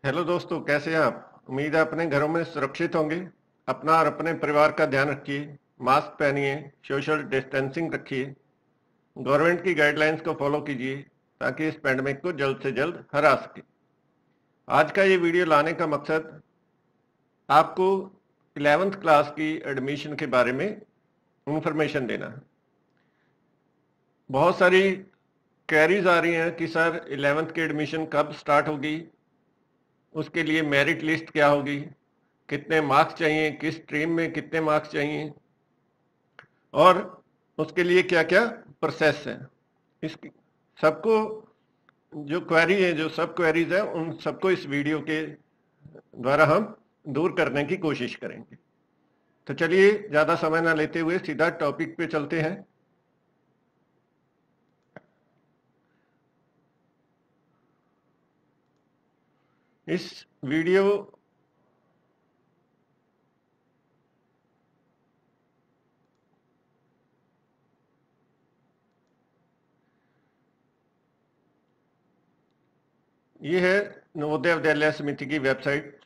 Hello दोस्तों, कैसे हैं आप? उम्मीद है अपने घरों में सुरक्षित होंगे। अपना और अपने परिवार का ध्यान रखिए। मास्क पहनिए, सोशल डिस्टेंसिंग रखिए, गवर्नमेंट की गाइडलाइंस को फॉलो कीजिए ताकि इस पैंडेमिक को जल्द से जल्द हरा सके। आज का ये वीडियो लाने का मकसद आपको 11th क्लास की एडमिशन के बारे में इंफॉर्मेशन देना है। बहुत सारी क्वेरीज आ रही हैं कि सर 11th की एडमिशन कब स्टार्ट होगी, उसके लिए मेरिट लिस्ट क्या होगी, कितने मार्क्स चाहिए, किस स्ट्रीम में कितने मार्क्स चाहिए और उसके लिए क्या क्या प्रोसेस है। इसकी सबको जो क्वेरी है, जो सब क्वेरीज है, उन सबको इस वीडियो के द्वारा हम दूर करने की कोशिश करेंगे। तो चलिए ज़्यादा समय ना लेते हुए सीधा टॉपिक पे चलते हैं। इस वीडियो ये है नवोदय विद्यालय समिति की वेबसाइट।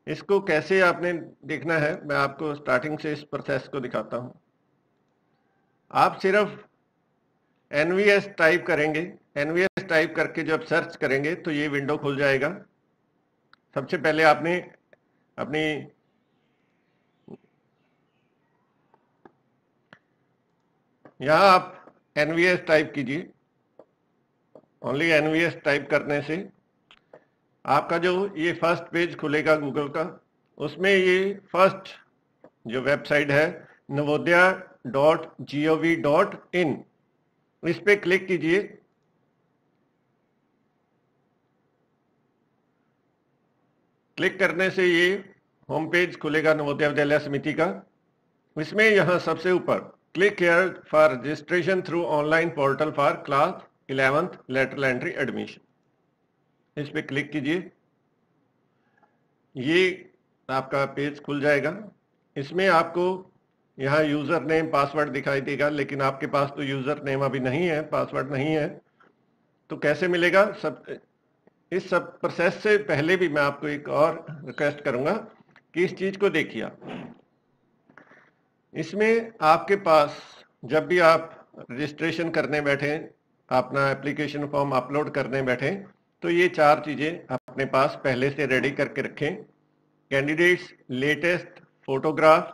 इसको कैसे आपने देखना है, मैं आपको स्टार्टिंग से इस प्रोसेस को दिखाता हूं। आप सिर्फ एनवीएस टाइप करेंगे। एनवीएस टाइप करके जब सर्च करेंगे तो ये विंडो खुल जाएगा। सबसे पहले आपने अपनी यहाँ आप एनवीएस टाइप कीजिए। ओनली एनवीएस टाइप करने से आपका जो ये फर्स्ट पेज खुलेगा गूगल का, उसमें ये फर्स्ट जो वेबसाइट है navodaya.gov.in, इस पे क्लिक कीजिए। क्लिक करने से ये होम पेज खुलेगा नवोदय विद्यालय समिति का। इसमें यहाँ सबसे ऊपर click here for registration through online portal for class 11th lateral entry admission, इस पे क्लिक कीजिए। ये आपका पेज खुल जाएगा। इसमें आपको यहाँ यूज़र नेम पासवर्ड दिखाई देगा, लेकिन आपके पास तो यूज़र नेम अभी नहीं है, पासवर्ड नहीं है, तो कैसे मिलेगा? इस सब प्रोसेस से पहले भी मैं आपको एक और रिक्वेस्ट करूंगा कि इस चीज़ को देखिए आप। इसमें आपके पास जब भी आप रजिस्ट्रेशन करने बैठें, अपना एप्लीकेशन फॉर्म अपलोड करने बैठें, तो ये चार चीज़ें अपने पास पहले से रेडी करके रखें। Candidates latest photograph,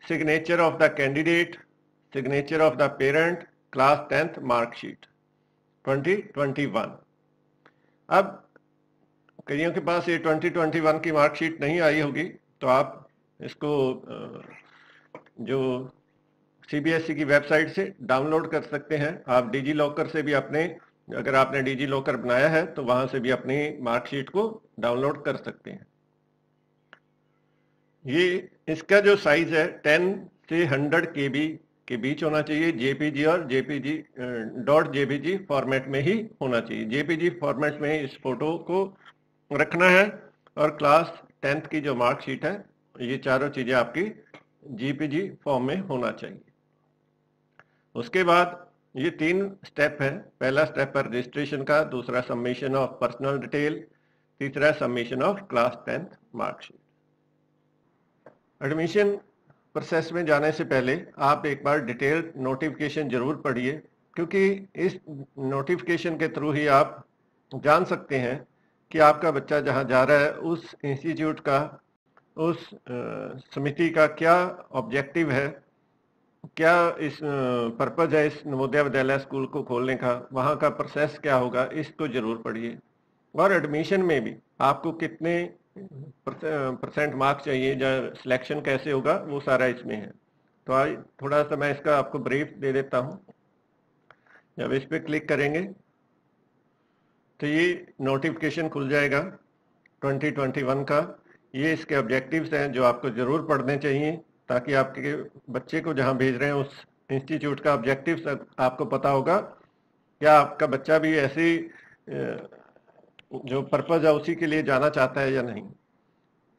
signature of the candidate, signature of the parent, class 10th marksheet 2021। अब कईयों के पास ये 2021 की मार्कशीट नहीं आई होगी, तो आप इसको जो सीबीएसई की वेबसाइट से डाउनलोड कर सकते हैं। आप डिजी लॉकर से भी अपने, अगर आपने डिजी लॉकर बनाया है तो वहां से भी अपनी मार्कशीट को डाउनलोड कर सकते हैं। ये इसका जो साइज है 10 से 100 केबी के बीच होना चाहिए। जेपीजी और .jpg फॉर्मेट में ही होना चाहिए। जेपीजी फॉर्मेट में इस फोटो को रखना है और क्लास 10th की जो मार्कशीट है, ये चारों चीज़ें आपकी जेपीजी फॉर्म में होना चाहिए। उसके बाद ये 3 स्टेप है। पहला स्टेप है रजिस्ट्रेशन का, दूसरा सबमिशन ऑफ पर्सनल डिटेल, तीसरा submission of class 10th marksheet. Admission process में जाने से पहले आप एक बार डिटेल नोटिफिकेशन जरूर पढ़िए, क्योंकि इस नोटिफिकेशन के थ्रू ही आप जान सकते हैं कि आपका बच्चा जहां जा रहा है उस इंस्टीट्यूट का, उस समिति का क्या ऑब्जेक्टिव है, क्या इस पर्पज है इस नवोदय विद्यालय स्कूल को खोलने का, वहाँ का प्रोसेस क्या होगा, इसको जरूर पढ़िए। और एडमिशन में भी आपको कितने परसेंट मार्क्स चाहिए या सिलेक्शन कैसे होगा, वो सारा इसमें है। तो आज थोड़ा सा मैं इसका आपको ब्रीफ दे देता हूँ। जब इस पर क्लिक करेंगे तो ये नोटिफिकेशन खुल जाएगा 2021 का। ये इसके ऑब्जेक्टिव्स हैं जो आपको ज़रूर पढ़ने चाहिए, ताकि आपके बच्चे को जहाँ भेज रहे हैं उस इंस्टीट्यूट का ऑब्जेक्टिव्स आपको पता होगा। क्या आपका बच्चा भी ऐसी जो पर्पज है उसी के लिए जाना चाहता है या नहीं।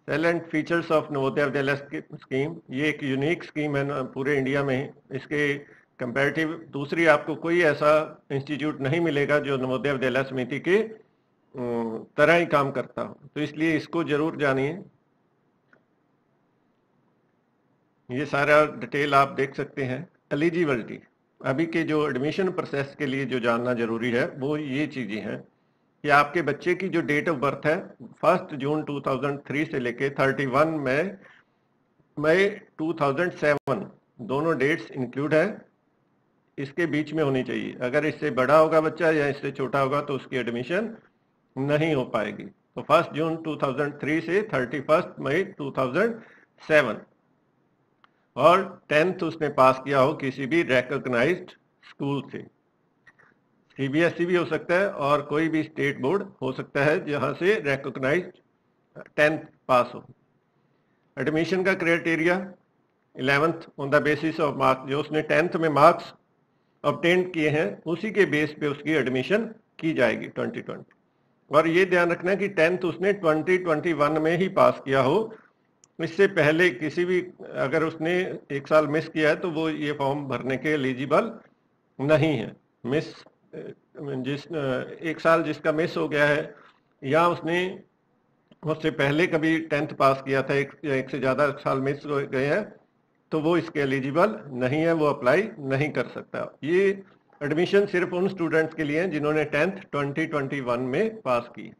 Talent features of Navodaya Vidyalaya scheme, ये एक यूनिक स्कीम है पूरे इंडिया में। इसके कंपैरेटिव दूसरी आपको कोई ऐसा इंस्टीट्यूट नहीं मिलेगा जो नवोदय विद्यालय समिति के तरह ही काम करता हो, तो इसलिए इसको जरूर जानिए। ये सारा डिटेल आप देख सकते हैं। एलिजिबिलिटी, अभी के जो एडमिशन प्रोसेस के लिए जो जानना जरूरी है वो ये चीजें हैं कि आपके बच्चे की जो डेट ऑफ बर्थ है 1 जून 2003 से लेके 31 मई 2007, दोनों डेट्स इंक्लूड है, इसके बीच में होनी चाहिए। अगर इससे बड़ा होगा बच्चा या इससे छोटा होगा तो उसकी एडमिशन नहीं हो पाएगी। तो 1 जून 2003 से 31 मई 2007, और 10th उसने पास किया हो किसी भी रिकॉग्नाइज्ड स्कूल से। सीबीएसई भी हो सकता है और कोई भी स्टेट बोर्ड हो सकता है जहां से रिकॉग्नाइज्ड 10th पास हो। एडमिशन का criteria 11th on the basis of marks, जो उसने 10th में मार्क्स ऑब्टेन किए हैं उसी के बेस पे उसकी एडमिशन की जाएगी 2020। और ये ध्यान रखना है कि 10th उसने 2021 में ही पास किया हो, इससे पहले किसी भी अगर उसने एक साल मिस किया है तो वो ये फॉर्म भरने के एलिजिबल नहीं है। मिस एक साल जिसका मिस हो गया है या उसने उससे पहले कभी 10th पास किया था, एक से ज्यादा साल मिस हो गए हैं, तो वो इसके एलिजिबल नहीं है, वो अप्लाई नहीं कर सकता। ये एडमिशन सिर्फ उन स्टूडेंट्स के लिए हैं जिन्होंने 10th 2021 में पास की।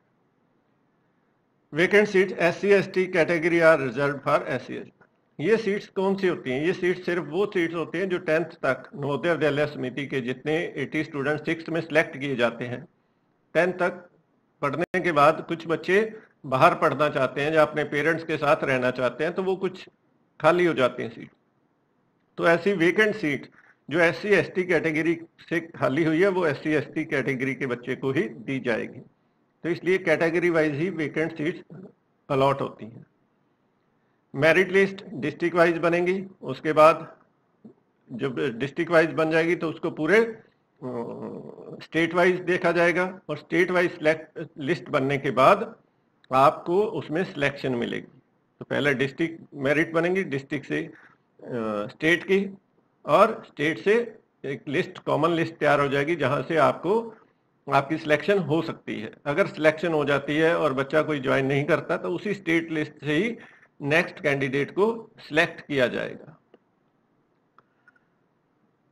Vacant seat SC/ST category are reserve for SC/ST। ये सीट्स कौन सी होती हैं? ये सीट्स सिर्फ वो सीट्स होती हैं जो 10th तक नवोदय विद्यालय समिति के जितने 80 स्टूडेंट 6th में सिलेक्ट किए जाते हैं, 10th तक पढ़ने के बाद कुछ बच्चे बाहर पढ़ना चाहते हैं या अपने पेरेंट्स के साथ रहना चाहते हैं, तो वो कुछ खाली हो जाती हैं सीट। तो ऐसी वेकेंट सीट जो SC/ST कैटेगरी से खाली हुई है वो SC/ST कैटेगरी के बच्चे को ही दी जाएगी। तो इसलिए कैटेगरी वाइज ही वेकेंट सीट्स अलॉट होती हैं। मेरिट लिस्ट डिस्ट्रिक्ट वाइज बनेगी, उसके बाद जब डिस्ट्रिक्ट वाइज बन जाएगी तो उसको पूरे स्टेट वाइज देखा जाएगा, और स्टेट वाइज लिस्ट बनने के बाद आपको उसमें सिलेक्शन मिलेगी। तो पहले डिस्ट्रिक्ट मेरिट बनेगी, डिस्ट्रिक्ट से स्टेट की, और स्टेट से एक लिस्ट कॉमन लिस्ट तैयार हो जाएगी जहां से आपकी सिलेक्शन हो सकती है। अगर सिलेक्शन हो जाती है और बच्चा कोई ज्वाइन नहीं करता तो उसी स्टेट लिस्ट से ही नेक्स्ट कैंडिडेट को सिलेक्ट किया जाएगा।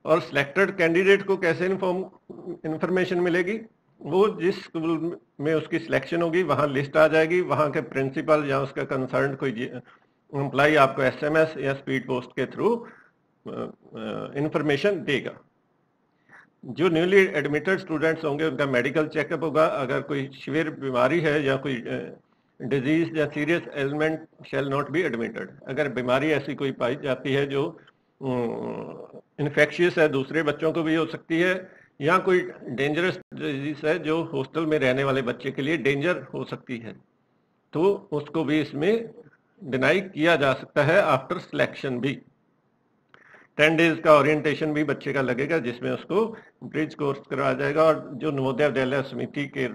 और सिलेक्टेड कैंडिडेट को कैसे इंफॉर्मेशन मिलेगी? वो जिस स्कूल में उसकी सिलेक्शन होगी वहां लिस्ट आ जाएगी, वहां के प्रिंसिपल या उसका कंसर्न कोई एम्प्लॉय आपको SMS या स्पीड पोस्ट के थ्रू इंफॉर्मेशन देगा। जो न्यूली एडमिटेड स्टूडेंट्स होंगे उनका मेडिकल चेकअप होगा। अगर कोई सीवियर बीमारी है या कोई डिजीज या serious element shall not be admitted. अगर बीमारी ऐसी कोई पाई जाती है जो इन्फेक्शियस है, दूसरे बच्चों को भी हो सकती है, या कोई डेंजरस डिजीज है जो हॉस्टल में रहने वाले बच्चे के लिए डेंजर हो सकती है, तो उसको भी इसमें डिनाई किया जा सकता है आफ्टर सिलेक्शन भी। 10 डेज का ओरिएंटेशन भी बच्चे का लगेगा जिसमें उसको ब्रिज कोर्स करवाया जाएगा, और जो नवोदय विद्यालय समिति के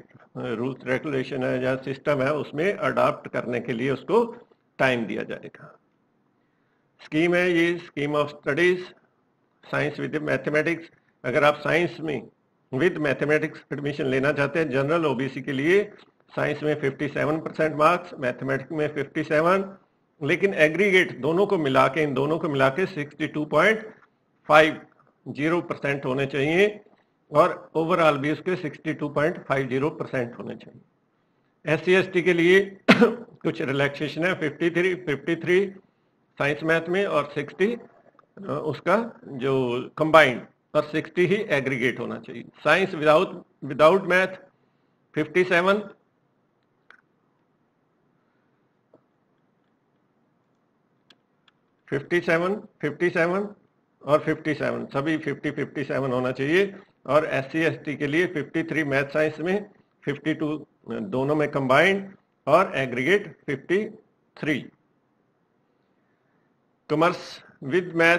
रूल्स रेगुलेशन है या सिस्टम है उसमें अडॉप्ट करने के लिए उसको टाइम दिया जाएगा। स्कीम है ये scheme of studies science with mathematics. अगर आप साइंस में विद मैथमेटिक्स एडमिशन लेना चाहते हैं, जनरल OBC के लिए साइंस में 57% मार्क्स, मैथमेटिक्स में 57, लेकिन एग्रीगेट दोनों को मिला के, इन दोनों को मिला के 62.50% होने चाहिए, और ओवरऑल भी उसके 62.50% होने चाहिए। SC/ST के लिए कुछ रिलैक्सेशन है, 53 साइंस मैथ में और 60 उसका जो कंबाइंड, और 60 ही एग्रीगेट होना चाहिए। साइंस विदाउट मैथ 57, और 57 सभी 57 होना चाहिए। और SC/ST के लिए 53 मैथ साइंस में, 52 दोनों में कंबाइंड, और एग्रीगेट 53। कॉमर्स विद मैथ,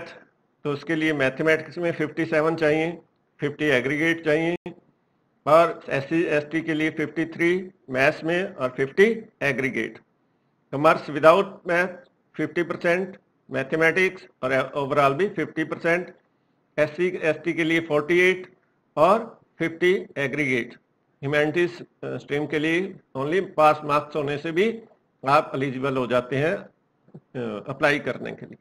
तो उसके लिए मैथमेटिक्स में 57 चाहिए, 50 एग्रीगेट चाहिए, और SC/ST के लिए 53 मैथ्स में और 50 aggregate. Commerce without math 50%, mathematics और ओवरऑल भी 50%, SC/ST के लिए 48 और 50 एग्रीगेट। ह्यूमैनिटीज स्ट्रीम के लिए ओनली पास मार्क्स होने से भी आप एलिजिबल हो जाते हैं अप्लाई करने के लिए।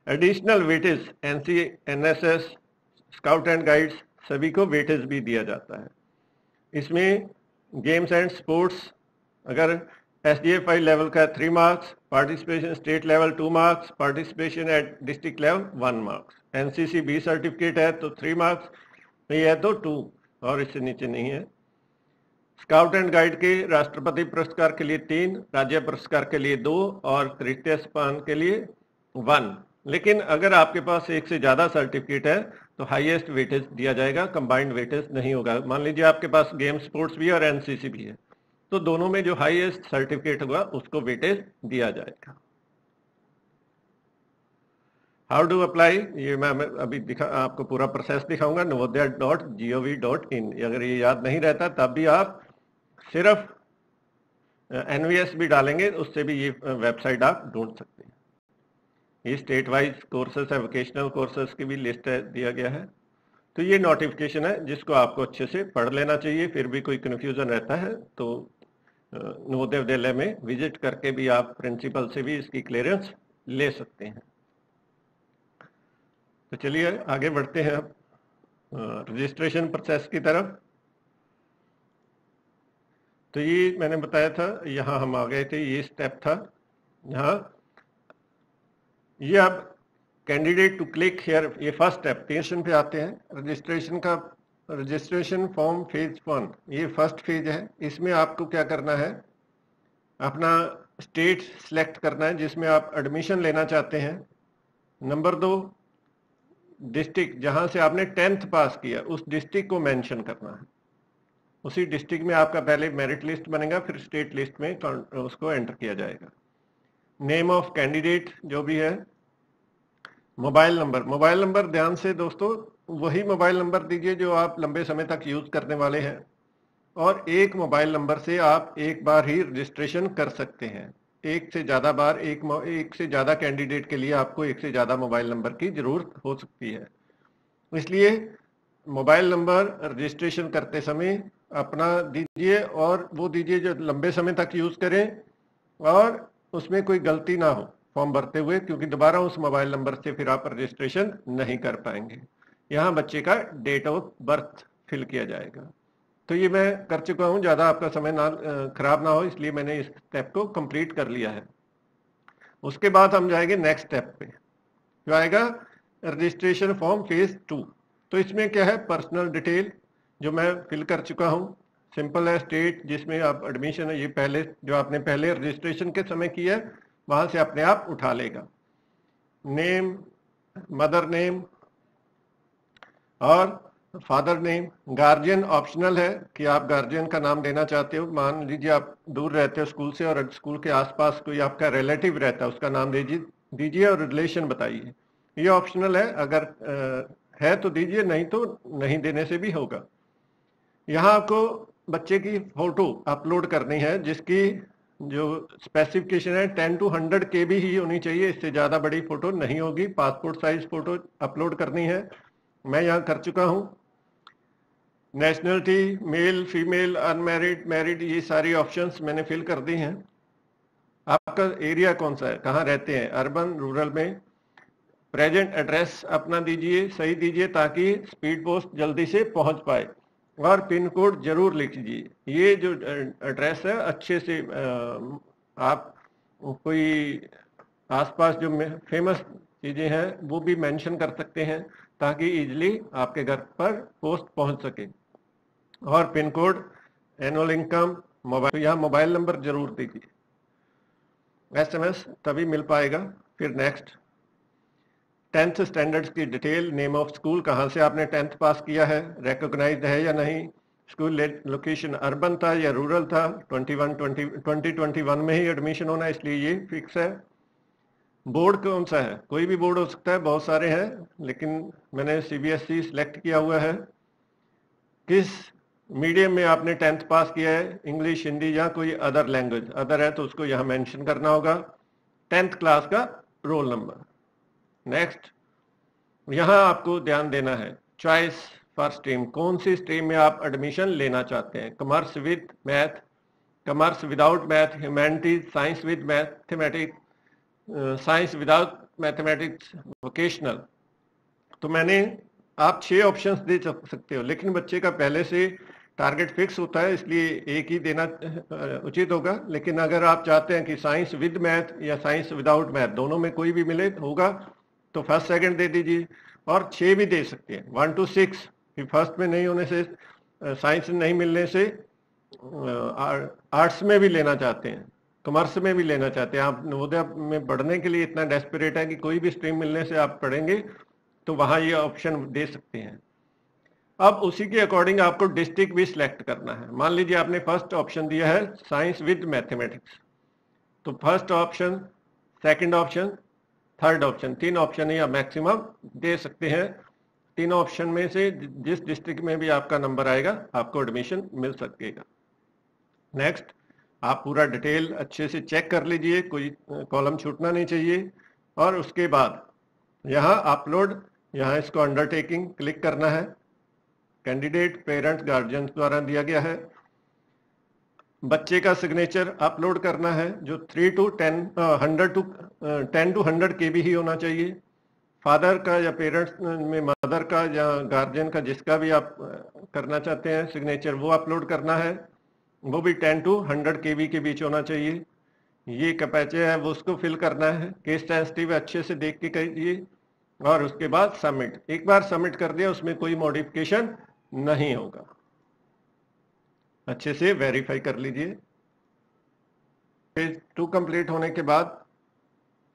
Additional weightage NC, NSS, scout and guides सभी को वेटेज भी दिया जाता है। इसमें गेम्स एंड स्पोर्ट्स अगर SDA5 लेवल का 3 marks, participation state level 2 marks, participation at district level 1 marks, NCC B certificate है तो 3 मार्क्स, ये है तो 2 और इससे नीचे नहीं है। स्काउट एंड गाइड के राष्ट्रपति पुरस्कार के लिए 3, राज्य पुरस्कार के लिए 2 और तृतीय स्थान के लिए 1। लेकिन अगर आपके पास एक से ज्यादा सर्टिफिकेट है तो हाईएस्ट वेटेज दिया जाएगा, कंबाइंड वेटेज नहीं होगा। मान लीजिए आपके पास गेम स्पोर्ट्स भी और एनसीसी भी है तो दोनों में जो हाईएस्ट सर्टिफिकेट होगा उसको वेटेज दिया जाएगा। हाउ टू अप्लाई, ये मैं अभी आपको पूरा प्रोसेस दिखाऊंगा, navodaya.gov.in। अगर ये याद नहीं रहता तब भी आप सिर्फ NVS भी डालेंगे उससे भी ये वेबसाइट आप ढूंढ सकते हैं। ये स्टेट वाइज कोर्सेस है, वोकेशनल कोर्सेस की भी लिस्ट है, दिया गया है। तो ये नोटिफिकेशन है जिसको आपको अच्छे से पढ़ लेना चाहिए। फिर भी कोई कन्फ्यूजन रहता है तो नवोदय विद्यालय में विजिट करके भी आप प्रिंसिपल से भी इसकी क्लियरेंस ले सकते हैं। तो चलिए आगे बढ़ते हैं अब रजिस्ट्रेशन प्रोसेस की तरफ। तो ये मैंने बताया था, यहाँ हम आ गए थे, ये स्टेप था। यहाँ ये अब कैंडिडेट टू क्लिक हियर, ये फर्स्ट स्टेप 3 पे आते हैं रजिस्ट्रेशन का। रजिस्ट्रेशन फॉर्म फेज 1 ये फर्स्ट फेज है। इसमें आपको क्या करना है, अपना स्टेट सिलेक्ट करना है जिसमें आप एडमिशन लेना चाहते हैं। नंबर 2, डिस्ट्रिक्ट जहां से आपने 10th पास किया उस डिस्ट्रिक्ट को मेंशन करना है। उसी डिस्ट्रिक्ट में आपका पहले मेरिट लिस्ट बनेगा, फिर स्टेट लिस्ट में उसको एंटर किया जाएगा। नेम ऑफ कैंडिडेट जो भी है। मोबाइल नंबर ध्यान से दोस्तों वही मोबाइल नंबर दीजिए जो आप लंबे समय तक यूज करने वाले हैं, और एक मोबाइल नंबर से आप एक बार ही रजिस्ट्रेशन कर सकते हैं। एक से ज्यादा बार, एक से ज्यादा कैंडिडेट के लिए आपको एक से ज्यादा मोबाइल नंबर की जरूरत हो सकती है। इसलिए मोबाइल नंबर रजिस्ट्रेशन करते समय अपना दीजिए, और वो दीजिए जो लंबे समय तक यूज करें और उसमें कोई गलती ना हो फॉर्म भरते हुए, क्योंकि दोबारा उस मोबाइल नंबर से फिर आप रजिस्ट्रेशन नहीं कर पाएंगे। यहाँ बच्चे का डेट ऑफ बर्थ फिल किया जाएगा। तो ये मैं कर चुका हूँ, ज़्यादा आपका समय ना खराब ना हो इसलिए मैंने इस स्टेप को कंप्लीट कर लिया है। उसके बाद हम जाएंगे नेक्स्ट स्टेप पे, जो आएगा रजिस्ट्रेशन फॉर्म फेज 2। तो इसमें क्या है, पर्सनल डिटेल जो मैं फिल कर चुका हूँ। सिंपल है, स्टेट जिसमें आप एडमिशन है, ये पहले जो आपने पहले रजिस्ट्रेशन के समय किया है वहां से अपने आप उठा लेगा। नेम, मदर नेम और फादर नेम। गार्जियन ऑप्शनल है कि आप गार्जियन का नाम देना चाहते हो। मान लीजिए आप दूर रहते हो स्कूल से और स्कूल के आसपास कोई आपका रिलेटिव रहता है, उसका नाम दीजिए और रिलेशन बताइए। ये ऑप्शनल है, अगर है तो दीजिए, नहीं तो नहीं देने से भी होगा। यहाँ आपको बच्चे की फोटो अपलोड करनी है जिसकी जो स्पेसिफिकेशन है 10 to 100 KB ही होनी चाहिए, इससे ज़्यादा बड़ी फोटो नहीं होगी। पासपोर्ट साइज फोटो अपलोड करनी है, मैं यहाँ कर चुका हूँ। Nationality, male, female, unmarried, married, ये सारी ऑप्शंस मैंने फिल कर दी हैं। आपका एरिया कौन सा है, कहाँ रहते हैं, अर्बन, रूरल में। प्रेजेंट एड्रेस अपना दीजिए, सही दीजिए ताकि स्पीड पोस्ट जल्दी से पहुँच पाए, और पिन कोड जरूर लिख दीजिए। ये जो एड्रेस है अच्छे से आप कोई आसपास जो फेमस चीज़ें हैं वो भी मेंशन कर सकते हैं ताकि इजीली आपके घर पर पोस्ट पहुंच सके। और pin code, annual income, mobile, तो यहाँ मोबाइल नंबर जरूर दीजिए। SMS तभी मिल पाएगा। फिर नेक्स्ट, 10th स्टैंडर्ड्स की डिटेल, नेम ऑफ स्कूल, कहाँ से आपने 10th पास किया है, रिकॉग्नाइज्ड है या नहीं, स्कूल लोकेशन अर्बन था या रूरल था, 2021 में ही एडमिशन होना इसलिए ये फिक्स है। बोर्ड कौन सा है, कोई भी बोर्ड हो सकता है, बहुत सारे हैं, लेकिन मैंने CBSE सिलेक्ट किया हुआ है। किस मीडियम में आपने 10th पास किया है, इंग्लिश, हिंदी या कोई अदर लैंग्वेज, अदर है तो उसको यहाँ मेंशन करना होगा। 10th क्लास का रोल नंबर। नेक्स्ट, यहाँ आपको ध्यान देना है, चॉइस फॉर स्ट्रीम, कौन सी स्ट्रीम में आप एडमिशन लेना चाहते हैं, commerce with math, commerce without math, humanities, science with mathematics, science without mathematics, vocational. तो मैंने आप 6 ऑप्शंस दे सकते हो, लेकिन बच्चे का पहले से टारगेट फिक्स होता है, इसलिए एक ही देना उचित होगा। लेकिन अगर आप चाहते हैं कि साइंस विद मैथ या साइंस विदाउट मैथ, दोनों में कोई भी मिले होगा, तो फर्स्ट सेकंड दे दीजिए, और 6 भी दे सकते हैं, 1 to 6। फर्स्ट में नहीं होने से, साइंस नहीं मिलने से आर्ट्स में भी लेना चाहते हैं, कॉमर्स में भी लेना चाहते हैं, आप नवोदय में पढ़ने के लिए इतना डेस्परेट है कि कोई भी स्ट्रीम मिलने से आप पढ़ेंगे, तो वहाँ ये ऑप्शन दे सकते हैं। अब उसी के अकॉर्डिंग आपको डिस्ट्रिक्ट भी सिलेक्ट करना है। मान लीजिए आपने फर्स्ट ऑप्शन दिया है साइंस विद मैथमेटिक्स, तो first option, second option, third option, 3 option या मैक्सिमम दे सकते हैं। 3 ऑप्शन में से जिस डिस्ट्रिक्ट में भी आपका नंबर आएगा, आपको एडमिशन मिल सकेगा। नेक्स्ट, आप पूरा डिटेल अच्छे से चेक कर लीजिए, कोई कॉलम छूटना नहीं चाहिए। और उसके बाद यहाँ अपलोड, यहाँ इसको अंडरटेकिंग क्लिक करना है, कैंडिडेट पेरेंट्स गार्जियंस द्वारा दिया गया है। बच्चे का सिग्नेचर अपलोड करना है, जो 3 to 10 10 to 100 KB ही होना चाहिए। फादर का या पेरेंट्स में मदर का या गार्जियन का, जिसका भी आप करना चाहते हैं सिग्नेचर, वो अपलोड करना है, वो भी 10 to 100 KB के बीच होना चाहिए। ये कैप्चा है, वो उसको फिल करना है, केस सेंसिटिव अच्छे से देख के करिए। और उसके बाद सबमिट, एक बार सबमिट कर दिया, उसमें कोई मॉडिफिकेशन नहीं होगा। अच्छे से वेरीफाई कर लीजिए। फेज 2 कंप्लीट होने के बाद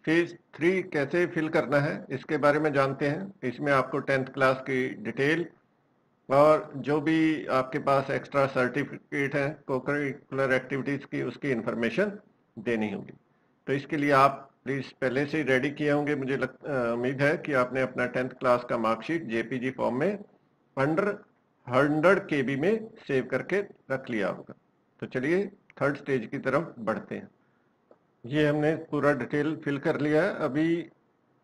फेज 3 कैसे फिल करना है, इसके बारे में जानते हैं। इसमें आपको 10th क्लास की डिटेल और जो भी आपके पास एक्स्ट्रा सर्टिफिकेट है को-करिकुलर एक्टिविटीज की, उसकी इंफॉर्मेशन देनी होगी। तो इसके लिए आप प्लीज पहले से ही रेडी किए होंगे, मुझे उम्मीद है कि आपने अपना 10th क्लास का मार्कशीट JPG फॉर्म में अंडर 100 KB में सेव करके रख लिया होगा। तो चलिए थर्ड स्टेज की तरफ बढ़ते हैं। ये हमने पूरा डिटेल फिल कर लिया है, अभी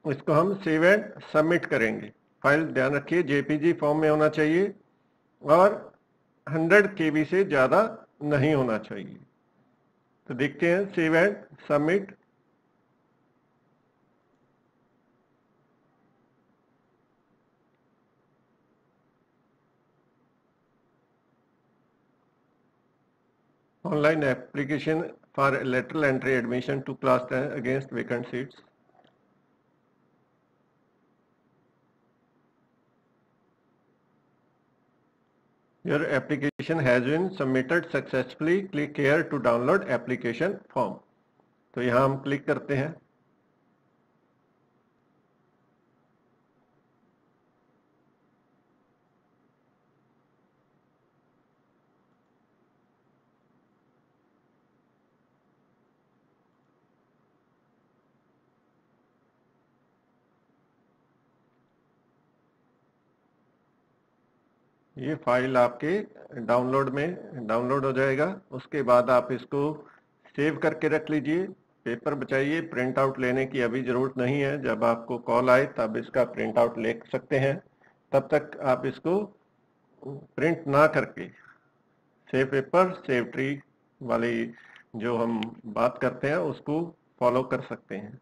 इसको हम सेव एंड सबमिट करेंगे। फाइल ध्यान रखिए JPG फॉर्म में होना चाहिए और 100 KB से ज़्यादा नहीं होना चाहिए। तो देखते हैं save and submit. Online application for lateral entry admission to class 10 against vacant seats. Your application has been submitted successfully. Click here to download application form. तो यहाँ हम क्लिक करते हैं। ये फाइल आपके डाउनलोड में डाउनलोड हो जाएगा। उसके बाद आप इसको सेव करके रख लीजिए, पेपर बचाइए। प्रिंट आउट लेने की अभी ज़रूरत नहीं है, जब आपको कॉल आए तब इसका प्रिंट आउट ले सकते हैं। तब तक आप इसको प्रिंट ना करके सेव पेपर सेव ट्री वाली जो हम बात करते हैं उसको फॉलो कर सकते हैं।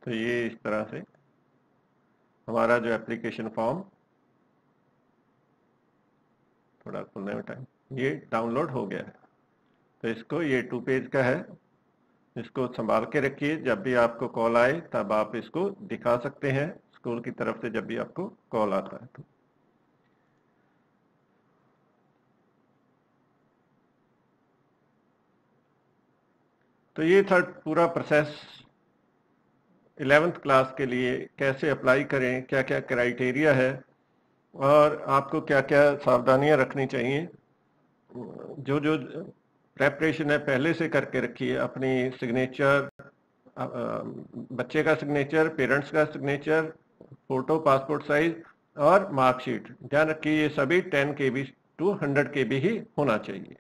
तो ये इस तरह से हमारा जो एप्लीकेशन फॉर्म, थोड़ा खुलने में टाइम, ये डाउनलोड हो गया है। तो इसको, ये 2 पेज का है, इसको संभाल के रखिए। जब भी आपको कॉल आए तब आप इसको दिखा सकते हैं स्कूल की तरफ से, जब भी आपको कॉल आता है। तो ये था पूरा प्रोसेस 11th क्लास के लिए। कैसे अप्लाई करें, क्या क्या क्राइटेरिया है और आपको क्या क्या सावधानियां रखनी चाहिए। जो जो प्रेपरेशन है पहले से करके रखिए। अपनी सिग्नेचर, बच्चे का सिग्नेचर, पेरेंट्स का सिग्नेचर, फोटो, पासपोर्ट साइज और मार्कशीट। ध्यान रखिए ये सभी 10 KB to 100 KB ही होना चाहिए।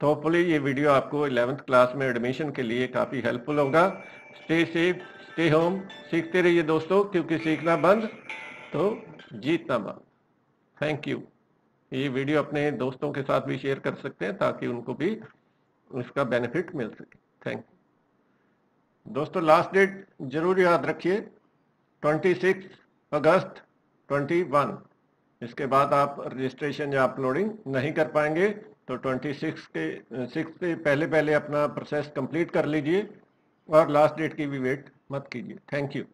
तो होपफुली ये वीडियो आपको 11th क्लास में एडमिशन के लिए काफ़ी हेल्पफुल होगा। स्टे सेफ, स्टे होम, सीखते रहिए दोस्तों, क्योंकि सीखना बंद तो जीतना बात। Thank you. ये वीडियो अपने दोस्तों के साथ भी शेयर कर सकते हैं ताकि उनको भी इसका बेनिफिट मिल सके। थैंक यू दोस्तों। लास्ट डेट जरूर याद रखिए 26 अगस्त 21। इसके बाद आप रजिस्ट्रेशन या अपलोडिंग नहीं कर पाएंगे, तो 26 से पहले अपना प्रोसेस कंप्लीट कर लीजिए और लास्ट डेट की भी वेट मत कीजिए। Thank you.